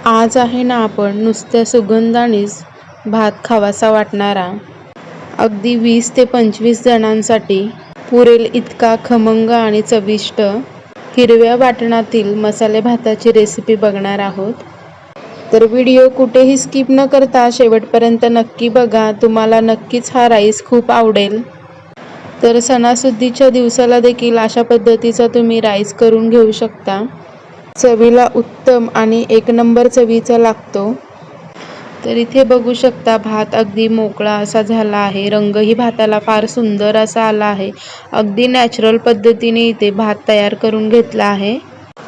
आज आहे ना आपण नुसत्या सुगंधानेच भात खावासा वाटणारा अगदी 20 ते 25 जणांसाठी पुरेल इतका खमंग आणि चविष्ट हिरव्या वाटणातील मसाले भाताची रेसिपी बघणार आहोत। तर व्हिडिओ कुठेही स्किप न करता शेवटपर्यंत नक्की बघा, तुम्हाला नक्कीच हा राईस खूप आवडेल। तर सणासुदीच्या दिवसाला देखील अशा पद्धतीचा तुम्ही राईस करून घेऊ शकता। चवीला उत्तम आणि एक नंबर चवीचा लागतो। तर इथे बघू शकता भात अगदी मोकळा असा झाला आहे, रंगही भाताला फार सुंदर असा आला आहे। अगदी नॅचरल पद्धतीने इथे भात तयार करून घेतला आहे।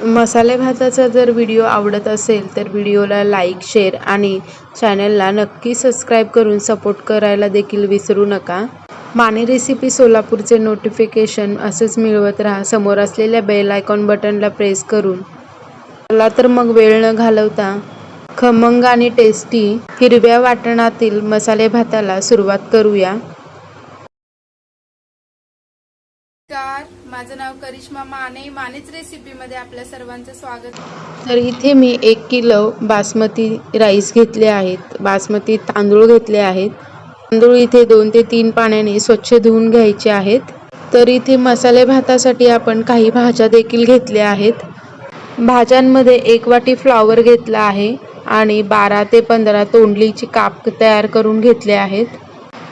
मसाले भाताचा जर व्हिडिओ आवडत असेल तर व्हिडिओला लाईक, शेअर आणि चॅनलला नक्की सबस्क्राईब करून सपोर्ट करायला देखील विसरू नका। माने रेसिपी सोलापूरचे नोटिफिकेशन असेच मिळवत राहा समोर असलेल्या बेल आयकॉन बटनला प्रेस करून। चला तर मग वेळ न घालवता खमंग आणि टेस्टी हिरव्या वाटणातील मसाले भाताला सुरुवात करूया। माझं नाव करिश्मा माने, मानेच रेसिपीमध्ये आपल्या सर्वांचं स्वागत। तर इथे मी 1 किलो बासमती राईस घेतले आहेत, बासमती तांदूळ घेतले आहेत। तांदूळ इथे 2 ते 3 पाण्याने स्वच्छ धुवून घ्यायचे आहेत। तर इथे मसाले भातासाठी आपण काही भाज्या देखील घेतल्या आहेत। भाज्यांमध्ये 1 वाटी फ्लॉवर घेतला आहे आणि 12 ते 15 तोंडलीची काप तयार करून घेतले आहेत।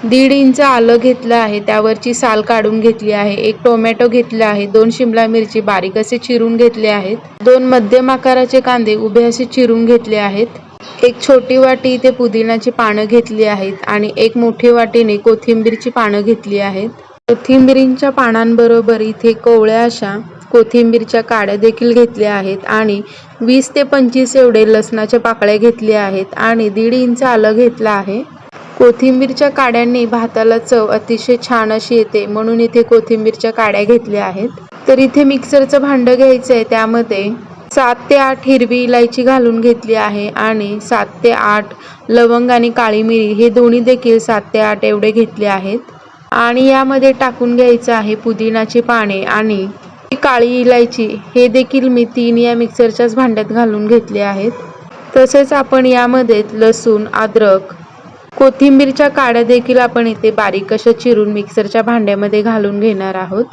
1.5 इंच आलं घेतलं आहे, त्यावरची साल काढून घेतली आहे। 1 टोमॅटो घेतला आहे, 2 शिमला मिरची बारीक असे चिरून घेतले आहेत, 2 मध्यम आकाराचे कांदे उभे असे चिरून घेतले आहेत, 1 छोटी वाटी इथे पुदिनाची पानं घेतली आहेत आणि 1 मोठी वाटीने कोथिंबीरची पानं घेतली आहेत। कोथिंबीरींच्या पानांबरोबर इथे कोवळ्या अशा कोथिंबीरच्या काड्या देखील घेतल्या आहेत आणि 20 ते 25 एवढे लसणाच्या पाकळ्या घेतल्या आहेत आणि 1.5 इंच आलं घेतलं आहे। कोथिंबीरच्या काड्यांनी भाताला चव अतिशय छान अशी येते, म्हणून इथे कोथिंबीरच्या काड्या घेतल्या आहेत। तर इथे मिक्सरचं भांडं घ्यायचं आहे, त्यामध्ये 7 ते 8 हिरवी इलायची घालून घेतली आहे आणि 7 ते 8 लवंग आणि काळी मिरी हे दोन्ही देखील 7 ते 8 एवढे घेतले आहेत आणि यामध्ये टाकून घ्यायचं आहे पुदिनाची पाने आणि काळी इलायची हे देखील मी 3 या मिक्सरच्याच भांड्यात घालून घेतले आहेत। तसेच आपण यामध्ये लसूण, अद्रक, कोथिंबीरच्या काड्या देखील आपण इथे बारीक अशा चिरून मिक्सरच्या भांड्यामध्ये घालून घेणार आहोत।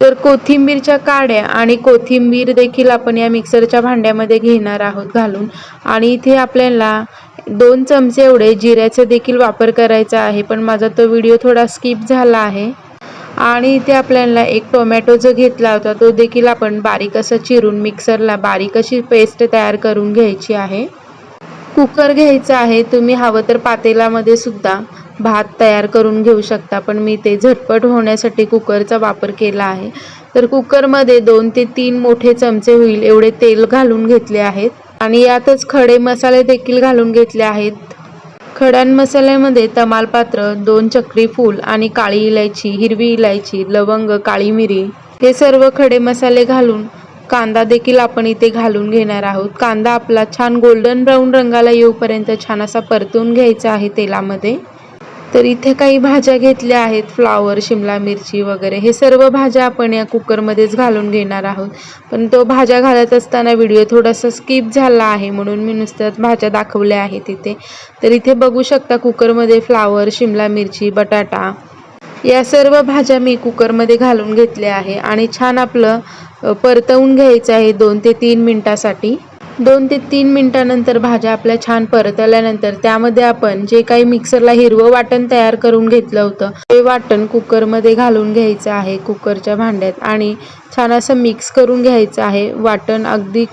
तर कोथिंबीरच्या काड्या आणि कोथिंबीर देखील आपण या मिक्सरच्या भांड्यामध्ये घेणार आहोत घालून आणि इथे आपल्याला 2 चमचे एवढे जिऱ्याचा देखील वापर करायचा आहे, पण माझा तो व्हिडिओ थोडा स्किप झाला आहे। आणि इथे आपल्याला 1 टोमॅटो जो घेतला होता तो देखील आपण बारीक असा चिरून मिक्सरला बारीक अशी पेस्ट तयार करून घ्यायची आहे। कुकर घ्यायचा आहे, तुम्ही हवं तर पातेल्यामध्ये सुद्धा भात तयार करून घेऊ शकता, पण मी ते झटपट होण्यासाठी कुकरचा वापर केला आहे। तर कुकरमध्ये 2 ते 3 मोठे चमचे होईल एवढे तेल घालून घेतले आहेत आणि यातच खडे मसाले देखील घालून घेतले आहेत। खड्या मसाल्यामध्ये तमालपत्र, 2 चक्री फूल आणि काळी इलायची, हिरवी इलायची, लवंग, काळी मिरी हे सर्व खडे मसाले घालून कांदा देखील आपण इथे घालून घेणार आहोत। कांदा आपला छान गोल्डन ब्राऊन रंगाला येऊपर्यंत छान असा परतून घ्यायचा आहे तेलामध्ये। तर इथे काही भाज्या घेतल्या आहेत, फ्लॉवर, शिमला मिरची वगैरे हे सर्व भाज्या आपण या कुकरमध्येच घालून घेणार आहोत, पण तो भाज्या घालत असताना व्हिडिओ थोडासा स्किप झाला आहे, म्हणून मी नुसत्याच भाज्या दाखवल्या आहेत इथे। तर इथे बघू शकता कुकरमध्ये फ्लॉवर, शिमला मिरची, बटाटा या सर्व भाज्या मी कुकरमध्ये घालून घेतल्या आहे आणि छान आपलं परतवून घ्यायचं आहे 2 ते 3 मिनिटासाठी। 2 ते 3 मिनिटानंतर भाज्या आपल्या छान परतल्यानंतर त्यामध्ये आपण जे काही मिक्सरला हिरवं वाटण तयार करून घेतलं होतं ते वाटण कुकरमध्ये घालून घ्यायचं आहे कुकरच्या भांड्यात आणि छान असं मिक्स करून घ्यायचं आहे। वाटण अगदी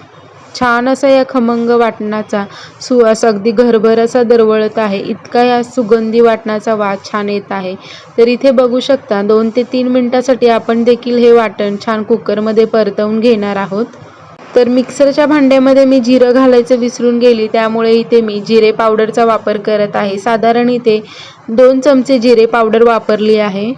छान असा या खमंग वाटणाचा सुवास अगदी घरभर असा दरवळत आहे, इतका या सुगंधी वाटणाचा वास छान येत आहे। तर इथे बघू शकता 2 ते 3 मिनिटासाठी आपण देखील हे वाटण छान कुकरमध्ये परतवून घेणार आहोत। तर मिक्सरच्या भांड्यामध्ये मी जिरं घालायचं विसरून गेली, त्यामुळे इथे मी जिरे पावडरचा वापर करत आहे। साधारण इथे 2 चमचे जिरे पावडर वापरली आहे।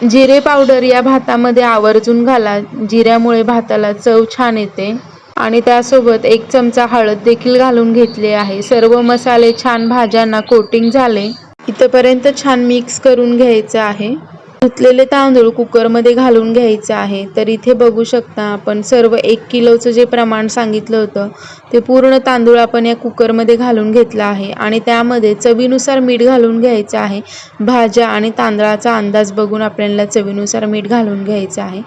जिरे पावडर या भातामध्ये आवर्जून घाला, जिऱ्यामुळे भाताला चव छान येते आणि त्यासोबत 1 चमचा हळद देखील घालून घेतले आहे। सर्व मसाले छान भाज्यांना कोटिंग झाले इथपर्यंत छान मिक्स करून घ्यायचं आहे। धुतलेले तांदूळ कुकरमध्ये घालून घ्यायचे आहे. तर इथे बघू शकता आपण सर्व 1 किलोचं जे प्रमाण सांगितलं होतं ते पूर्ण तांदूळ आपण या कुकरमध्ये घालून घेतला आहे आणि त्यामध्ये चवीनुसार मीठ घालून घ्यायचं आहे. भाज्या आणि तांदळाचा अंदाज बघून आपल्याला चवीनुसार मीठ घालून घ्यायचं आहे.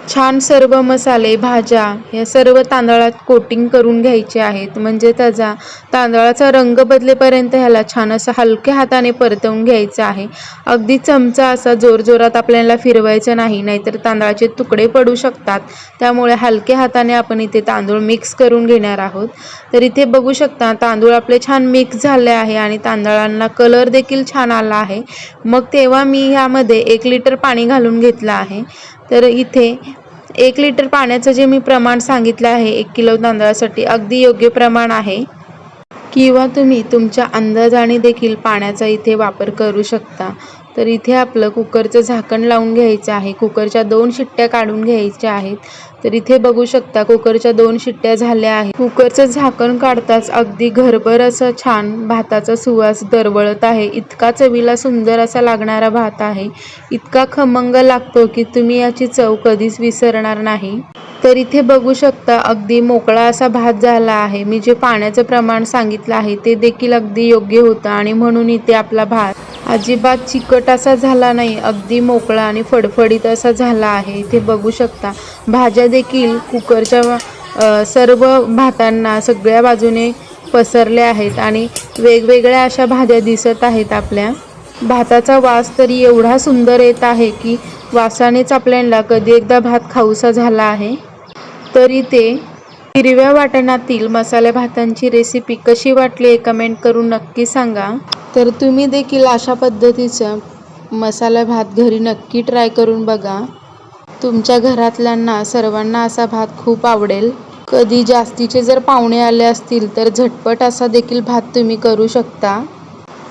छान सर्व मसाले भाज्या या सर्व तांदळात कोटिंग करून घ्यायचे आहेत. म्हणजे त्याचा तांदळाचा रंग बदलेपर्यंत ह्याला छान असं हलक्या हाताने परतवून घ्यायचं आहे. अगदी चमचा असा जोरजोरात आपल्याला फिरवायचं नाही, नाहीतर तांदळाचे तुकडे पडू शकतात. त्यामुळे हलक्या हाताने आपण इथे तांदूळ मिक्स करून घेणार आहोत. तर इथे बघू शकता तांदूळ आपले छान मिक्स झाले आहे आणि तांदळांना कलर देखील छान आला आहे. मग तेव्हा मी ह्यामध्ये 1 लिटर पाणी घालून घेतलं आहे. तर इथे 1 लिटर पाण्याचं जे मी प्रमाण सांगितलं आहे 1 किलो तांदळासाठी अगदी योग्य प्रमाण आहे. किंवा तुम्ही तुमच्या अंदाजाने देखील पाण्याचा इथे वापर करू शकता. तर इथे आपलं कुकरचं झाकण लावून घ्यायचं आहे. कुकरच्या 2 शिट्ट्या काढून घ्यायच्या आहेत. तर इथे बघू शकता कुकरच्या 2 शिट्ट्या झाल्या आहेत. कुकरचं झाकण काढताच अगदी घरभर असं छान भाताचा सुवास दरवळत आहे. इतका चवीला सुंदर असा लागणारा भात आहे. इतका खमंग लागतो की तुम्ही याची चव कधीच विसरणार नाही. तर इथे बघू शकता अगदी मोकळा असा भात झाला आहे. मी जे पाण्याचं प्रमाण सांगितलं आहे ते देखील अगदी योग्य होतं आणि म्हणून इथे आपला भात अजिबात चिकट असा झाला नाही. अगदी मोकळा आणि फडफडीत असा झाला आहे. इथे बघू शकता भाज्या देखील कुकरच्या सर्व भातांना सगळ्या बाजूने पसरल्या आहेत आणि वेगवेगळ्या अशा भाज्या दिसत आहेत. आपल्या भाताचा वास तरी एवढा सुंदर येत आहे की वासानेच आपल्याला कधी एकदा भात खाऊसा झाला आहे. तर इथे हिरव्या वाटणातील मसाले भातांची रेसिपी कशी वाटली कमेंट करून नक्की सांगा. तर तुम्ही देखील अशा पद्धतीचा मसाला भात घरी नक्की ट्राय करून बघा. तुमच्या घरातल्यांना सर्वांना असा भात खूप आवडेल. कधी जास्तीचे जर पाहुणे आले असतील तर झटपट असा देखील भात तुम्ही करू शकता.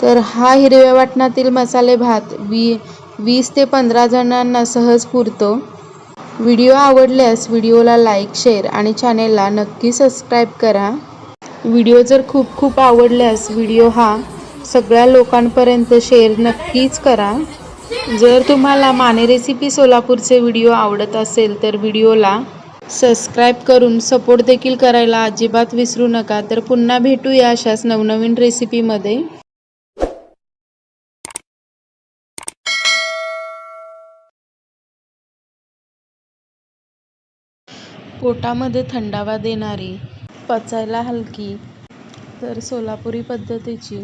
तर हा हिरव्या वाटणातील मसाले भात 20 ते 15 जणांना सहज पुरतो. व्हिडिओ आवडल्यास व्हिडिओला लाईक शेअर आणि चॅनेलला नक्की सबस्क्राईब करा. व्हिडिओ जर खूप आवडल्यास व्हिडिओ हा सगळ्या लोकांपर्यंत शेअर नक्कीच करा. जर तुम्हाला माने रेसिपी सोलापूरचे व्हिडिओ आवडत असेल तर व्हिडिओला सबस्क्राईब करून सपोर्ट देखील करायला अजिबात विसरू नका. तर पुन्हा भेटूया अशाच नवनवीन रेसिपीमध्ये. पोटामध्ये थंडावा देणारी, पचायला हलकी, तर सोलापुरी पद्धतीची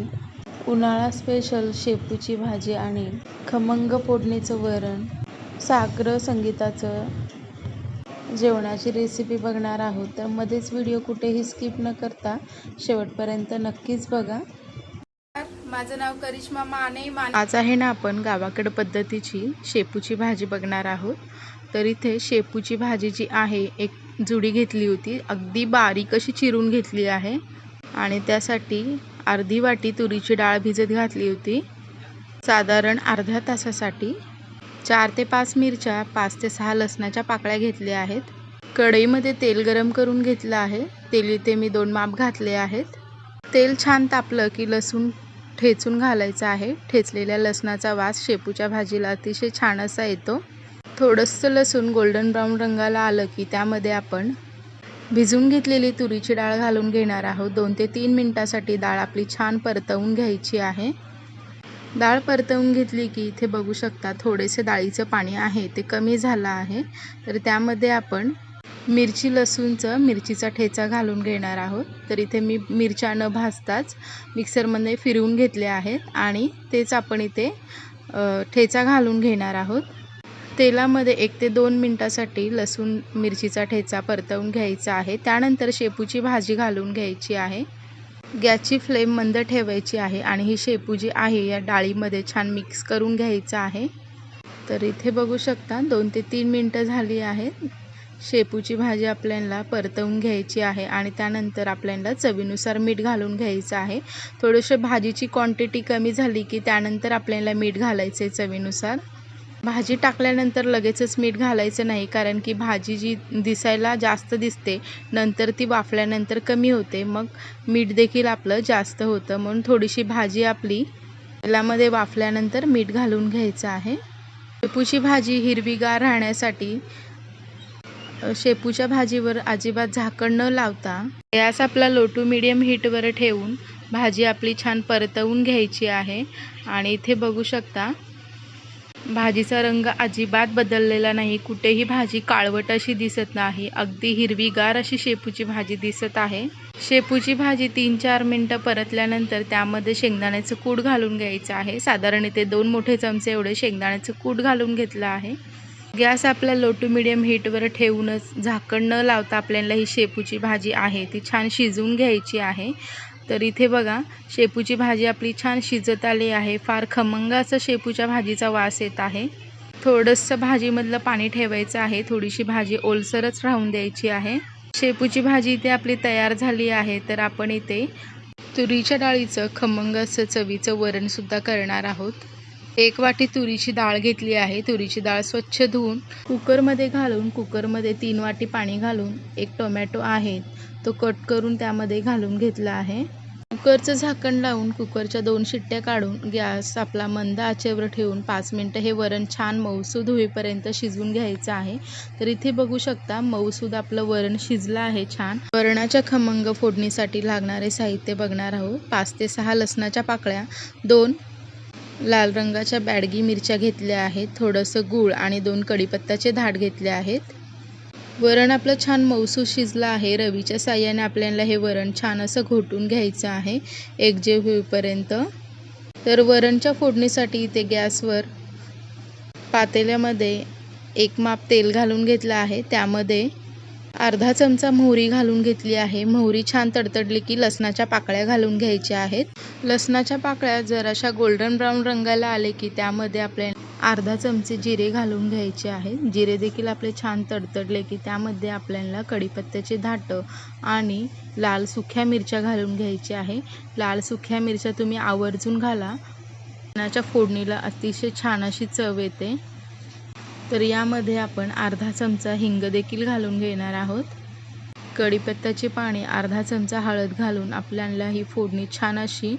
उन्हाळा स्पेशल शेपूची भाजी आणि खमंग फोडणीचं वरण, साग्र संगीताचं जेवणाची रेसिपी बघणार आहोत. तर मध्येच व्हिडिओ कुठेही स्किप न करता शेवटपर्यंत नक्कीच बघा. माझं नाव करिश्मा माने. आज आहे ना आपण गावाकडं पद्धतीची शेपूची भाजी बघणार आहोत. तर इथे शेपूची भाजी जी आहे एक जुडी घेतली होती, अगदी बारीक अशी चिरून घेतली आहे आणि त्यासाठी अर्धी वाटी तुरीची डाळ भिजत घातली होती साधारण अर्ध्या तासासाठी. 4 ते 5 मिरच्या, 5 ते 6 लसणाच्या पाकळ्या घेतल्या आहेत. कढईमध्ये तेल गरम करून घेतलं आहे. तेल इथे मी 2 माप घातले आहेत. तेल छान तापलं की लसूण ठेचून घालायचा आहे. ठेचलेल्या लसणाचा वास शेपूच्या भाजीला अतिशय छान असा येतो. थोडंसं लसूण गोल्डन ब्राऊन रंगाला आलं की त्यामध्ये आपण भिजून घेतलेली तुरीची डाळ घालून घेणार आहोत. 2 ते 3 मिनिटासाठी डाळ आपली छान परतवून घ्यायची आहे. डाळ परतवून घेतली की इथे बघू शकता थोडेसे डाळीचं पाणी आहे ते कमी झालं आहे. तर त्यामध्ये आपण मिरचीचा ठेचा घालून घेणार आहोत. तर इथे मी मिरच्या न भाजताच मिक्सरमध्ये फिरवून घेतले आहेत आणि तेच आपण इथे ठेचा घालून घेणार आहोत. तेलामध्ये 1 ते 2 मिनिटासाठी लसूण मिरचीचा ठेचा परतवून घ्यायचा आहे. त्यानंतर शेपूची भाजी घालून घ्यायची आहे. गॅसची फ्लेम मंद ठेवायची आहे आणि ही शेपू जी आहे या डाळीमध्ये छान मिक्स करून घ्यायचं आहे. तर इथे बघू शकता 2 ते 3 मिनिटं झाली आहेत. शेपूची भाजी आपल्याला परतवून घ्यायची आहे आणि त्यानंतर आपल्याला चवीनुसार मीठ घालून घ्यायचं आहे. थोडीशी भाजीची क्वांटिटी कमी झाली की त्यानंतर आपल्याला मीठ घालायचं आहे चवीनुसार. भाजी टाकल्यानंतर लगेचच मीठ घालायचं नाही, कारण की भाजी जी दिसायला जास्त दिसते नंतर ती वाफल्यानंतर कमी होते, मग मीठ देखील आपलं जास्त होतं. म्हणून थोडीशी भाजी आपली तेलामध्ये वाफल्यानंतर मीठ घालून घ्यायचं आहे. शेपूची भाजी हिरवीगार राहण्यासाठी शेपूच्या भाजीवर अजिबात झाकण न लावता गॅस आपला लो टू मीडियम हीटवर ठेवून भाजी आपली छान परतवून घ्यायची आहे. आणि इथे बघू शकता भाजीचा रंग अजिबात बदललेला नाही, कुठेही भाजी काळवट अशी दिसत नाही, अगदी हिरवीगार अशी शेपूची भाजी दिसत आहे. शेपूची भाजी 3-4 मिनटं परतल्यानंतर त्यामध्ये शेंगदाण्याचं कूट घालून घ्यायचं आहे. साधारण इथे 2 मोठे चमचे एवढे शेंगदाण्याचं कूट घालून घेतलं आहे. गॅस आपला लो टू मीडियम हीटवर ठेवूनच झाकण न लावता आपल्याला ही शेपूची भाजी आहे ती छान शिजवून घ्यायची आहे. तर इथे बघा शेपूची भाजी आपली छान शिजत आली आहे. फार खमंग असं शेपूच्या भाजीचा वास येत आहे. थोडंसं भाजीमधलं पाणी ठेवायचं आहे, थोडीशी भाजी ओलसरच राहून द्यायची आहे. शेपूची भाजी इथे आपली तयार झाली आहे. तर आपण इथे तुरीच्या डाळीचं खमंग असं चवीचं वरणसुद्धा करणार आहोत. 1 वाटी तुरीची डाळ घेतली आहे. तुरीची डाळ स्वच्छ धुवून कुकरमध्ये घालून कुकरमध्ये 3 वाटी पाणी घालून 1 टोमॅटो आहे तो कट करून त्यामध्ये घालून घेतला आहे. कुकरचं झाकण लावून कुकरच्या 2 शिट्ट्या काढून गॅस आपला मंद आचेवर ठेवून 5 मिनटं हे वरण छान मऊसूद होईपर्यंत शिजवून घ्यायचं आहे. तर इथे बघू शकता मऊसूद आपलं वरण शिजलं आहे छान. वरणाच्या खमंग फोडणीसाठी लागणारे साहित्य बघणार आहोत. 5 ते 6 लसणाच्या पाकळ्या, 2 लाल रंगाच्या बॅडगी मिरच्या घेतल्या आहेत, थोडंसं गूळ आणि 2 कढीपत्त्याचे धाड घेतले आहेत. वरण आपलं छान मऊसूद शिजलं आहे. रवीच्या साह्याने आपल्याला हे वरण छान असं घोटून घ्यायचं आहे एकजीव होईपर्यंत. तर वरणच्या फोडणीसाठी इथे गॅसवर पातेल्यामध्ये 1 माप तेल घालून घेतलं आहे. त्यामध्ये अर्धा चमचा मोहरी घालून घेतली आहे. मोहरी छान तडतडली की लसणाच्या पाकळ्या घालून घ्यायच्या आहेत. लसणाच्या पाकळ्या जराशा गोल्डन ब्राऊन रंगाला आले की त्यामध्ये आपल्याला अर्धा चमचे जिरे घालून घ्यायचे आहेत. जिरे देखील आपले छान तडतडले की त्यामध्ये आपल्याला कढीपत्त्याचे धाटं आणि लाल सुक्या मिरच्या घालून घ्यायचे आहे. लाल सुक्या मिरच्या तुम्ही आवर्जून घाला, वरणाच्या फोडणीला अतिशय छान अशी चव येते. तर यामध्ये आपण अर्धा चमचा हिंग देखील घालून घेणार आहोत. कढीपत्त्याची पाने, अर्धा चमचा हळद घालून आपल्याला ही फोडणी छान अशी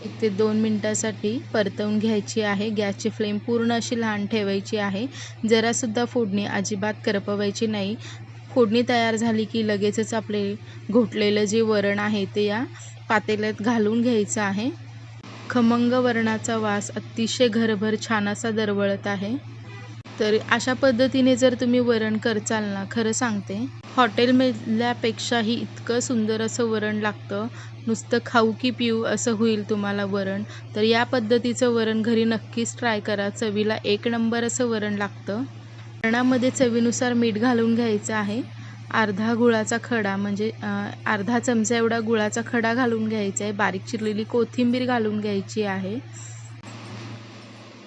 1 ते 2 मिनटासाठी परतवून घ्यायची आहे. गॅसची फ्लेम पूर्ण अशी लहान ठेवायची आहे. जरासुद्धा फोडणी अजिबात करपवायची नाही. फोडणी तयार झाली की लगेचच आपले घोटलेलं जे वरण आहे ते या पातेल्यात घालून घ्यायचं आहे. खमंग वरणाचा वास अतिशय घरभर छान असा दरवळत आहे. तर अशा पद्धतीने जर तुम्ही वरण करचाल ना, खरं सांगते हॉटेलमधल्यापेक्षाही इतकं सुंदर असं वरण लागतं. नुसतं खाऊ की पिऊ असं होईल तुम्हाला वरण. तर या पद्धतीचं वरण घरी नक्कीच ट्राय करा. चवीला 1 नंबर असं वरण लागतं. वरणामध्ये चवीनुसार मीठ घालून घ्यायचं आहे. अर्धा गुळाचा खडा म्हणजे अर्धा चमचा एवढा गुळाचा खडा घालून घ्यायचा आहे. बारीक चिरलेली कोथिंबीर घालून घ्यायची आहे.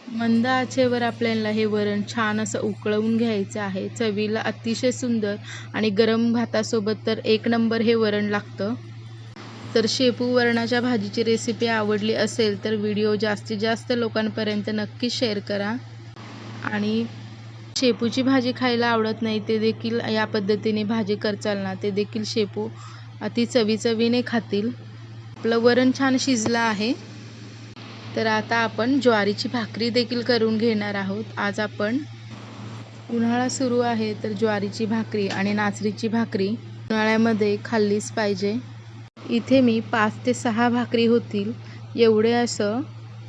मंद आचेवर आपल्याला हे वरण छान असं उकळवून घ्यायचं आहे. चवीला अतिशय सुंदर आणि गरम भातासोबत तर 1 नंबर हे वरण लागतं. तर शेपू वरणाच्या भाजीची रेसिपी आवडली असेल तर व्हिडिओ जास्तीत जास्त लोकांपर्यंत नक्की शेअर करा. आणि शेपूची भाजी खायला आवडत नाही ते देखील या पद्धतीने भाजी करचाल ना, ते देखील शेपू अति चवीने खातील. आपलं वरण छान शिजलं आहे. तर आता आपण ज्वारीची भाकरी देखील करून घेणार आहोत. आज आपण उन्हाळा सुरू आहे तर ज्वारीची भाकरी आणि नाचणीची भाकरी उन्हाळ्यामध्ये खाल्लीच पाहिजे. इथे मी 5 ते 6 भाकरी होतील एवढे असं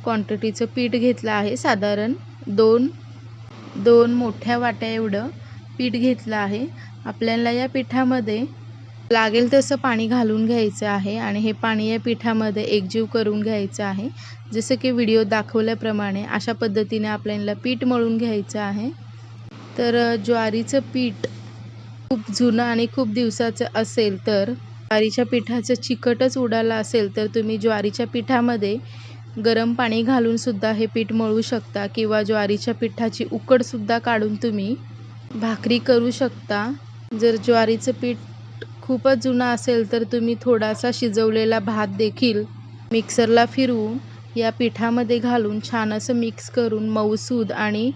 क्वांटिटीचं पीठ घेतलं आहे. साधारण 2 मोठ्या वाट्या एवढं पीठ घेतलं आहे. आपल्याला या पिठामध्ये लागेल तसं पाणी घालून घ्यायचं आहे आणि हे पाणी या पिठामध्ये एकजीव करून घ्यायचं आहे. जसं की व्हिडिओ दाखवल्याप्रमाणे अशा पद्धतीने आपल्याला पीठ मळून घ्यायचं आहे. तर ज्वारीचं पीठ खूप जुनं आणि खूप दिवसाचं असेल तर ज्वारीच्या पिठाचं चिकटच उडालं असेल तर तुम्ही ज्वारीच्या पिठामध्ये गरम पाणी घालून सुद्धा हे पीठ मळू शकता किंवा ज्वारीच्या पिठाची उकडसुद्धा काढून तुम्ही भाकरी करू शकता. जर ज्वारीचं पीठ खूपच जुना असेल तर तुम्ही थोडासा शिजवलेला भात देखील मिक्सरला फिरवून या पिठामध्ये घालून छान असं मिक्स करून मऊसूद आणि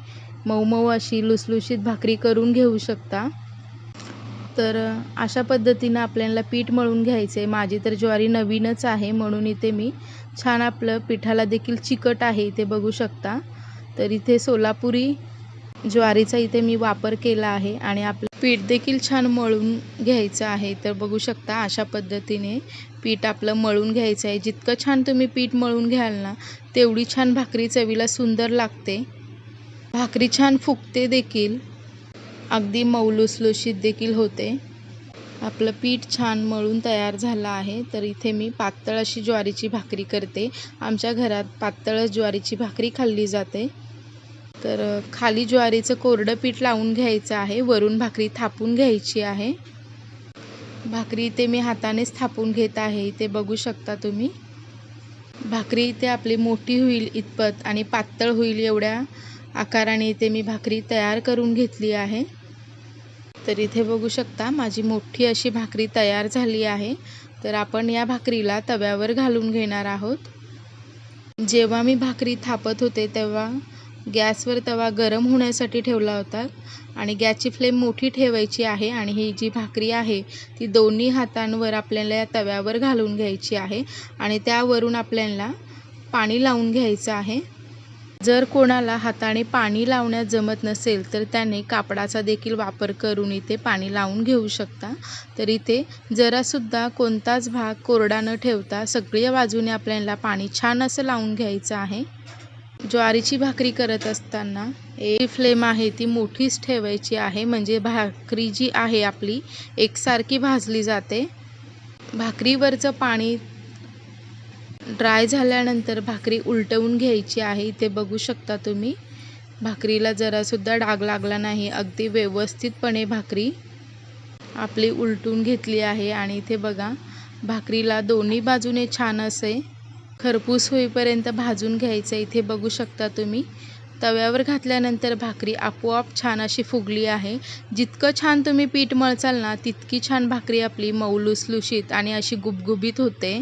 मऊ अशी लुसलुशीत भाकरी करून घेऊ शकता. तर अशा पद्धतीनं आपल्याला पीठ मळून घ्यायचं आहे. माझी तर ज्वारी नवीनच आहे म्हणून इथे मी छान आपलं पिठाला देखील चिकट आहे इथे बघू शकता. तर इथे सोलापुरी ज्वारीचा इथे मी वापर केला आहे आणि आपलं पीठ देखील छान मळून घ्यायचं आहे. तर बघू शकता अशा पद्धतीने पीठ आपलं मळून घ्यायचं आहे. जितकं छान तुम्ही पीठ मळून घ्याल ना तेवढी छान भाकरी चवीला सुंदर लागते. भाकरी छान फुगते देखील, अगदी मऊ लुसलुशीत देखील होते. आपलं पीठ छान मळून तयार झालं आहे. तर इथे मी पातळ अशी ज्वारीची भाकरी करते. आमच्या घरात पातळच ज्वारीची भाकरी खाल्ली जाते. तर खाली ज्वारीचं कोरडं पीठ लावून घ्यायचं आहे, वरून भाकरी थापून घ्यायची आहे. भाकरी इथे मी हातानेच थापून घेत आहे. इथे बघू शकता तुम्ही. भाकरी इथे आपली मोठी होईल इतपत आणि पातळ होईल एवढ्या आकाराने इथे मी भाकरी तयार करून घेतली आहे. तर इथे बघू शकता माझी मोठी अशी भाकरी तयार झाली आहे. तर आपण या भाकरीला तव्यावर घालून घेणार आहोत. जेव्हा मी भाकरी थापत होते तेव्हा गॅसवर तवा गरम होण्यासाठी ठेवला होता आणि गॅसची फ्लेम मोठी ठेवायची आहे आणि ही जी भाकरी आहे ती दोन्ही हातांवर आपल्याला या तव्यावर घालून घ्यायची आहे आणि त्यावरून आपल्याला पाणी लावून घ्यायचं आहे. जर कोणाला हाताने पाणी लावण्यास जमत नसेल तर त्याने कापडाचा देखील वापर करून इथे पाणी लावून घेऊ शकता. तर इथे जरासुद्धा कोणताच भाग कोरडा न ठेवता सगळ्या बाजूने आपल्याला पाणी छान असं लावून घ्यायचं आहे. ज्वारीची भाकरी करत असताना एक फ्लेम आहे ती मोठीच ठेवायची आहे, म्हणजे भाकरी जी आहे आपली एकसारखी भाजली जाते. भाकरीवरचं पाणी ड्राय झाल्यानंतर भाकरी उलटवून घ्यायची आहे. इथे बघू शकता तुम्ही भाकरीला जरासुद्धा डाग लागला नाही. अगदी व्यवस्थितपणे भाकरी आपली उलटून घेतली आहे आणि इथे बघा भाकरीला दोन्ही बाजूने छान असे खरपूस होईपर्यंत भाजून घ्यायचं. इथे बघू शकता तुम्ही तव्यावर घातल्यानंतर भाकरी आपोआप छान अशी फुगली आहे. जितकं छान तुम्ही पीठ मळचाल ना तितकी छान भाकरी आपली मऊ लुसलुशीत आणि अशी गुबगुबीत होते.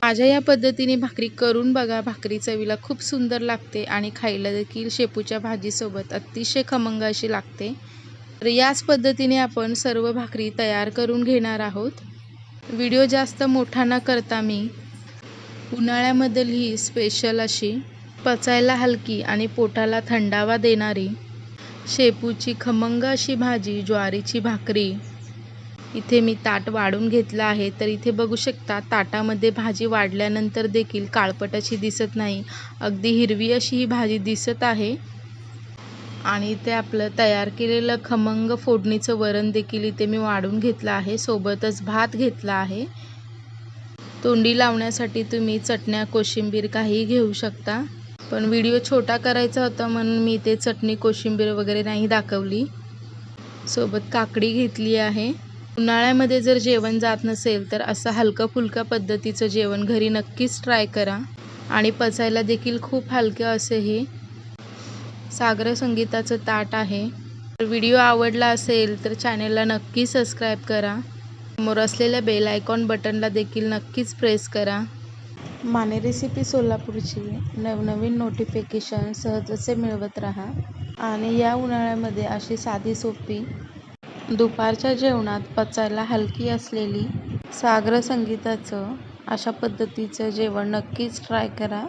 माझ्या या पद्धतीने भाकरी करून बघा. भाकरी चवीला खूप सुंदर लागते आणि खायला देखील शेपूच्या भाजीसोबत अतिशय खमंग अशी लागते. तर याच पद्धतीने आपण सर्व भाकरी तयार करून घेणार आहोत. व्हिडिओ जास्त मोठा न करता मी उन्हाळ्यामधील ही स्पेशल अशी पचायला हलकी आणि पोटाला थंडावा देणारी शेपूची खमंग अशी भाजी ज्वारीची भाकरी इथे मी ताट वाढून घेतलं आहे. तर इथे बघू शकता ताटामध्ये भाजी वाढल्यानंतर देखील काळपट अशी दिसत नाही, अगदी हिरवी अशी ही भाजी दिसत आहे. आणि इथे आपलं तयार केलेलं खमंग फोडणीचं वरण देखील इथे मी वाढून घेतलं आहे. सोबतच भात घेतला आहे. तोंडी लावण्यासाठी तुम्ही चटण्या कोशिंबीर काहीही घेऊ शकता, पण व्हिडिओ छोटा करायचा होता म्हणून मी इथे चटणी कोशिंबीर वगैरे नाही दाखवली. सोबत काकडी घेतली आहे. उन्हाळ्यामध्ये जर जेवण जात नसेल तर असं हलकं फुलकं पद्धतीचं जेवण घरी नक्कीच ट्राय करा आणि पचायला देखील खूप हलकं असे हे सागर संगीताचं ताट आहे. तर व्हिडिओ आवडला असेल तर चॅनलला नक्की सबस्क्राईब करा. समोर असलेल्या बेल आयकॉन बटनला देखील नक्कीच प्रेस करा. माने रेसिपी सोलापूरची नवनवीन नोटिफिकेशन सहज असे मिळवत राहा आणि या उन्हाळ्यामध्ये अशी साधी सोपी दुपारच्या जेवणात पचायला हलकी असलेली सागर संगीताचं अशा पद्धतीचं जेवण नक्कीच ट्राय करा.